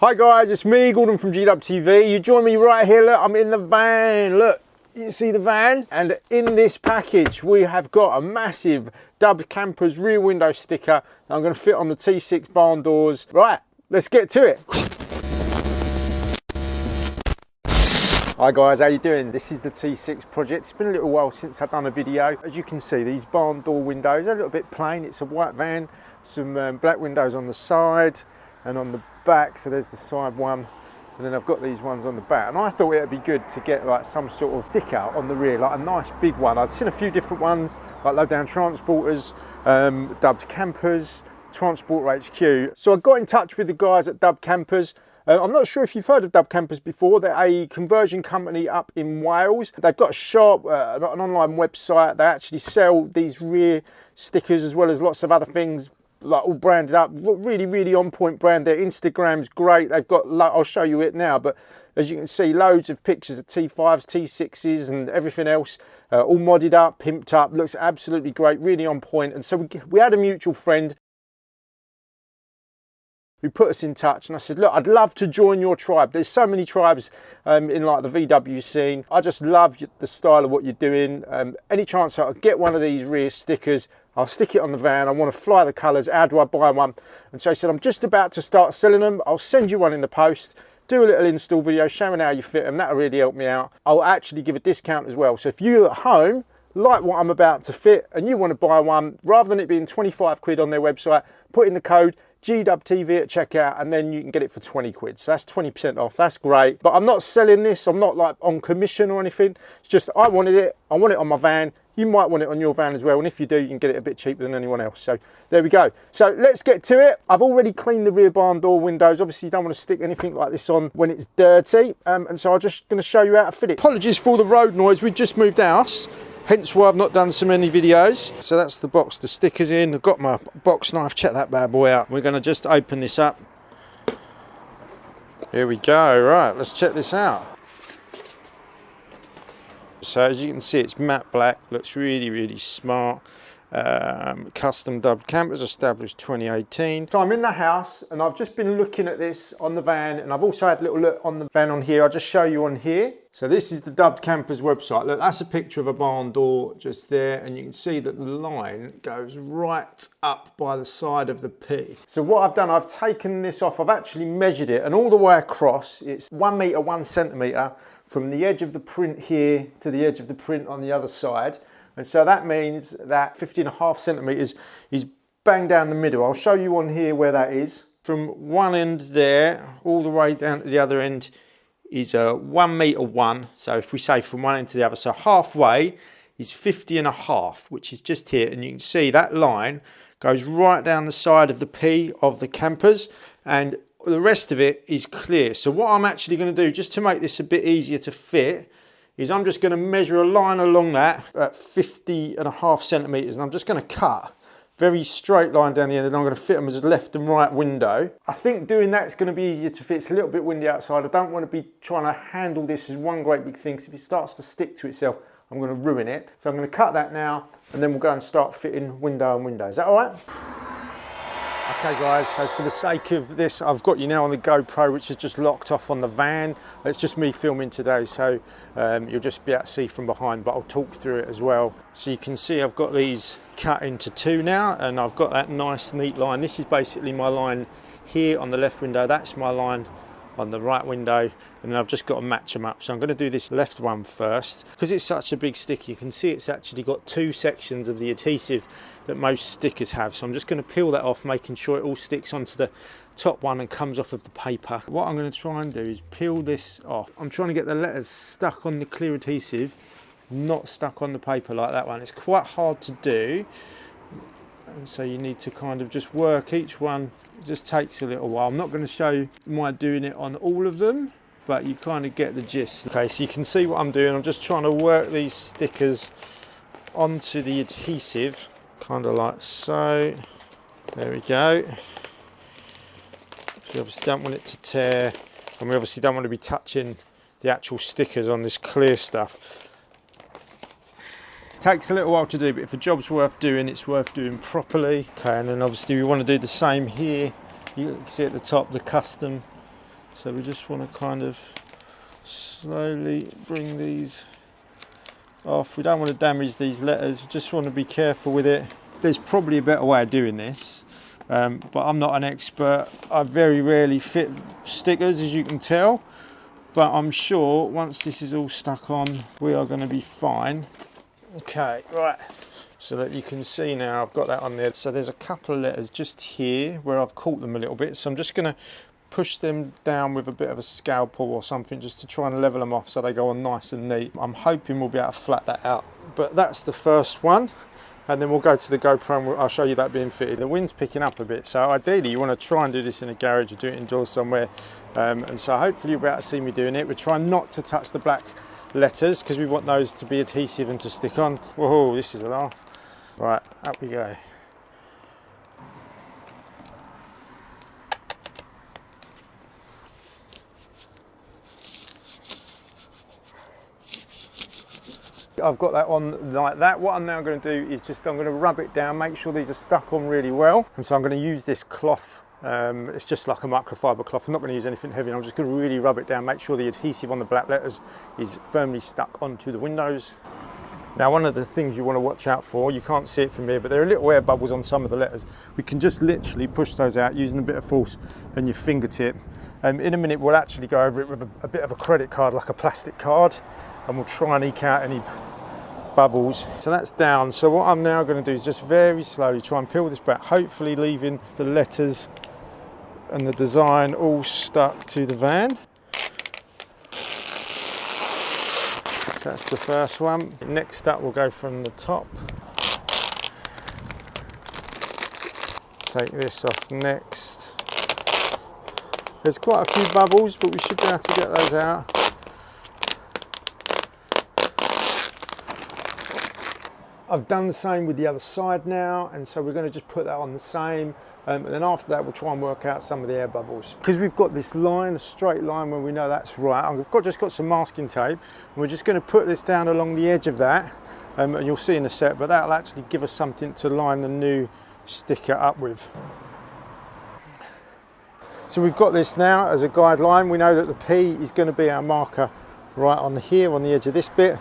Hi guys, it's me, Gordon from GDUBTV. You join me right here, look, I'm in the van, look. You see the van? And in this package, we have got a massive Dubbed Campers rear window sticker that I'm gonna fit on the T6 barn doors. Right, let's get to it. Hi guys, how you doing? This is the T6 project. It's been a little while since I've done a video. As you can see, these barn door windows are a little bit plain. It's a white van, some black windows on the side and on the back. So there's the side one, and then I've got these ones on the back. And I thought it'd be good to get like some sort of sticker on the rear, like a nice big one. I've seen a few different ones, like low down transporters, Dubbed Campers, Transporter HQ. So I got in touch with the guys at Dubbed Campers. I'm not sure if you've heard of Dubbed Campers before. They're a conversion company up in Wales. They've got a shop, an online website. They actually sell these rear stickers as well as lots of other things, like all branded up. Really on point brand. Their Instagram's great. They've got, I'll show you it now, but as you can see, loads of pictures of T5s, T6s and everything else, all modded up, pimped up. Looks absolutely great, really on point. And so we had a mutual friend who put us in touch, and I said, look, I'd love to join your tribe. There's so many tribes in like the VW scene. I just love the style of what you're doing. Any chance I'll get one of these rear stickers, I'll stick it on the van. I want to fly the colours. How do I buy one? And so he said, I'm just about to start selling them. I'll send you one in the post. Do a little install video showing how you fit them. That'll really help me out. I'll actually give a discount as well. So if you're at home, like what I'm about to fit, and you want to buy one, rather than it being 25 quid on their website, put in the code GDUBTV at checkout, and then you can get it for 20 quid. So that's 20% off. That's great. But I'm not selling this. I'm not like on commission or anything. It's just I wanted it. I want it on my van. You might want it on your van as well. And if you do, you can get it a bit cheaper than anyone else. So there we go. So let's get to it. I've already cleaned the rear barn door windows. Obviously, you don't want to stick anything like this on when it's dirty. And so I'm just going to show you how to fit it. Apologies for the road noise. We just moved house. Hence why I've not done so many videos. So that's the box the stickers in. I've got my box knife. Check that bad boy out. We're going to just open this up. Here we go. Right, let's check this out. So as you can see, it's matte black. Looks really smart. Custom Dubbed Campers, established 2018. So I'm in the house and I've just been looking at this on the van, and I've also had a little look on the van on here. I'll just show you on here. So this is the Dubbed Campers website. Look, that's a picture of a barn door just there, and you can see that the line goes right up by the side of the P. So what I've done, I've taken this off, I've actually measured it, and all the way across, it's 1 metre, 1 centimetre from the edge of the print here to the edge of the print on the other side. And so that means that 50.5 centimetres is bang down the middle. I'll show you on here where that is. From one end there, all the way down to the other end is 1 metre 1. So if we say from one end to the other, so halfway is 50.5, which is just here. And you can see that line goes right down the side of the P of the campers, and the rest of it is clear. So what I'm actually going to do, just to make this a bit easier to fit, is I'm just going to measure a line along that at 50.5 centimetres, and I'm just going to cut very straight line down the end, and I'm going to fit them as a left and right window. I think doing that is going to be easier to fit. It's a little bit windy outside. I don't want to be trying to handle this as one great big thing, so if it starts to stick to itself, I'm going to ruin it. So I'm going to cut that now, and then we'll go and start fitting window and window. Is that all right? Okay guys, so for the sake of this, I've got you now on the GoPro, which is just locked off on the van. It's just me filming today, so you'll just be able to see from behind, but I'll talk through it as well. So you can see I've got these cut into two now, and I've got that nice neat line. This is basically my line here on the left window. That's my line on the right window, and then I've just got to match them up. So I'm going to do this left one first. Because it's such a big stick, you can see it's actually got two sections of the adhesive that most stickers have. So I'm just going to peel that off, making sure it all sticks onto the top one and comes off of the paper. What I'm going to try and do is peel this off. I'm trying to get the letters stuck on the clear adhesive, not stuck on the paper like that one. It's quite hard to do, and so you need to kind of just work each one. It just takes a little while. I'm not going to show my doing it on all of them, but you kind of get the gist. Okay, so you can see what I'm doing. I'm just trying to work these stickers onto the adhesive, kind of like so. There we go. So we obviously don't want it to tear, and we obviously don't want to be touching the actual stickers on this clear stuff. It takes a little while to do, but if a job's worth doing, it's worth doing properly. Okay, and then obviously we want to do the same here. You can see at the top the custom So we just want to kind of slowly bring these off. We don't want to damage these letters, we just want to be careful with it. There's probably a better way of doing this, but I'm not an expert. I very rarely fit stickers, as you can tell, but I'm sure once this is all stuck on, we are going to be fine. Okay, right, so that you can see now I've got that on there. So there's a couple of letters just here where I've caught them a little bit, so I'm just going to push them down with a bit of a scalpel or something just to try and level them off so they go on nice and neat. I'm hoping we'll be able to flat that out. But that's the first one, and then we'll go to the GoPro and I'll show you that being fitted. The wind's picking up a bit, so ideally you want to try and do this in a garage or do it indoors somewhere, and so hopefully you'll be able to see me doing it. We're trying not to touch the black letters because we want those to be adhesive and to stick on. Whoa, this is a laugh. Right, up we go. I've got that on like that. What I'm now going to do is I'm going to rub it down, make sure these are stuck on really well. And so I'm going to use this cloth. It's just like a microfiber cloth. I'm not going to use anything heavy. I'm just going to really rub it down, make sure the adhesive on the black letters is firmly stuck onto the windows. Now, one of the things you want to watch out for, you can't see it from here, but there are little air bubbles on some of the letters. We can just literally push those out using a bit of force and your fingertip. In a minute, we'll actually go over it with a bit of a credit card, like a plastic card, and we'll try and eke out any bubbles. So that's down. So what I'm now going to do is just very slowly try and peel this back, hopefully leaving the letters and the design all stuck to the van. So that's the first one. Next up, we'll go from the top. Take this off next. There's quite a few bubbles, but we should be able to get those out. I've done the same with the other side now, and so we're going to just put that on the same, and then after that we'll try and work out some of the air bubbles. Because we've got this line, a straight line where we know that's right, I've just got some masking tape, and we're just going to put this down along the edge of that, and you'll see in a sec, but that'll actually give us something to line the new sticker up with. So we've got this now as a guideline. We know that the P is going to be our marker right on here, on the edge of this bit.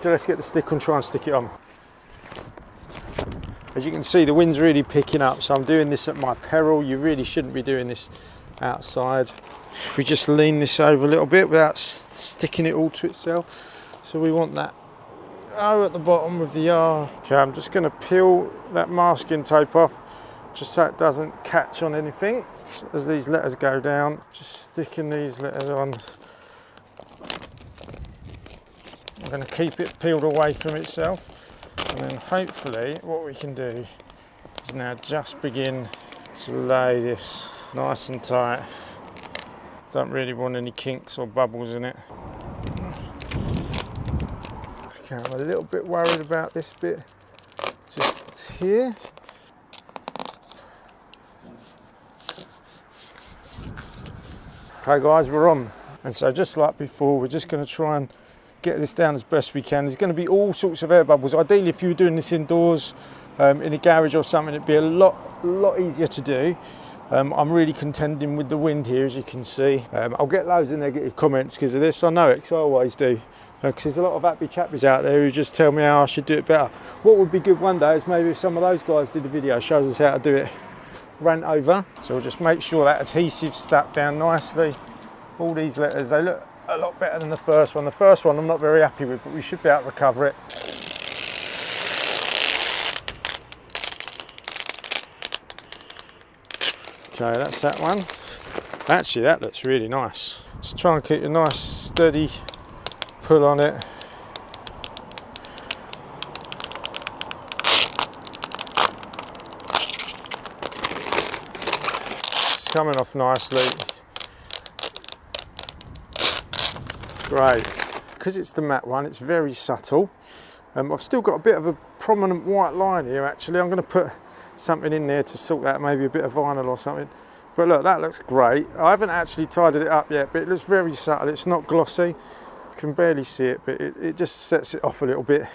So let's get the stick and try and stick it on. As you can see, the wind's really picking up, so I'm doing this at my peril. You really shouldn't be doing this outside. We just lean this over a little bit without sticking it all to itself. So we want that O at the bottom with the R. Okay, I'm just going to peel that masking tape off, just so it doesn't catch on anything. So as these letters go down, just sticking these letters on. I'm going to keep it peeled away from itself. And then hopefully what we can do is now just begin to lay this nice and tight. Don't really want any kinks or bubbles in it. Okay, I'm a little bit worried about this bit just here. Okay guys, we're on. And so just like before, we're just going to try and get this down as best we can. There's going to be all sorts of air bubbles. Ideally, if you were doing this indoors in a garage or something, it'd be a lot easier to do. I'm really contending with the wind here, as you can see. I'll get loads of negative comments because of this. I know it, because I always do. Because there's a lot of happy chappies out there who just tell me how I should do it better. What would be good one day is maybe if some of those guys did a video, shows us how to do it. Rant over. So we'll just make sure that adhesive's stuck down nicely. All these letters, they look a lot better than the first one. The first one I'm not very happy with, but we should be able to recover it. Okay, that's that one. Actually, that looks really nice. Just try and keep a nice steady pull on it. It's coming off nicely. Great. Because it's the matte one, it's very subtle. I've still got a bit of a prominent white line here actually. I'm going to put something in there to sort that, maybe a bit of vinyl or something. But look, that looks great. I haven't actually tidied it up yet, but it looks very subtle. It's not glossy. You can barely see it, but it just sets it off a little bit.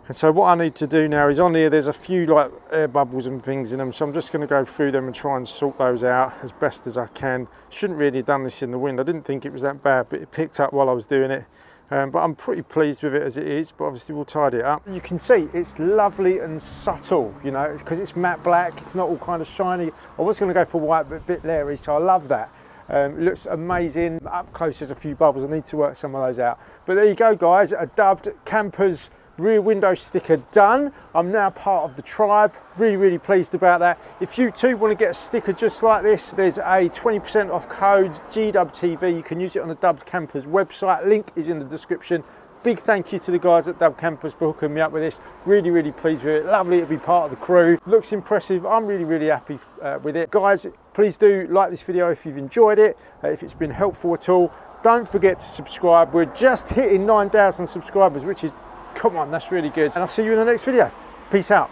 And so what I need to do now is, on here there's a few like air bubbles and things in them, so I'm just going to go through them and try and sort those out as best as I can. Shouldn't really have done this in the wind. I didn't think it was that bad, but it picked up while I was doing it. But I'm pretty pleased with it as it is, but obviously we'll tidy it up. You can see it's lovely and subtle, you know, because it's matte black, it's not all kind of shiny. I was going to go for white, but a bit leery, so I love that. It looks amazing. Up close there's a few bubbles, I need to work some of those out. But there you go guys, a dubbed campers rear window sticker done. I'm now part of the tribe, really pleased about that. If you too want to get a sticker just like this, there's a 20% off code GDUBTV. You can use it on the Dubbed Campers website, link is in the description. Big thank you to the guys at Dubbed Campers for hooking me up with this. Really pleased with it. Lovely to be part of the crew. Looks impressive. I'm really happy with it. Guys, please do like this video if you've enjoyed it, if it's been helpful at all. Don't forget to subscribe. We're just hitting 9,000 subscribers, which is, come on, that's really good. And I'll see you in the next video. Peace out.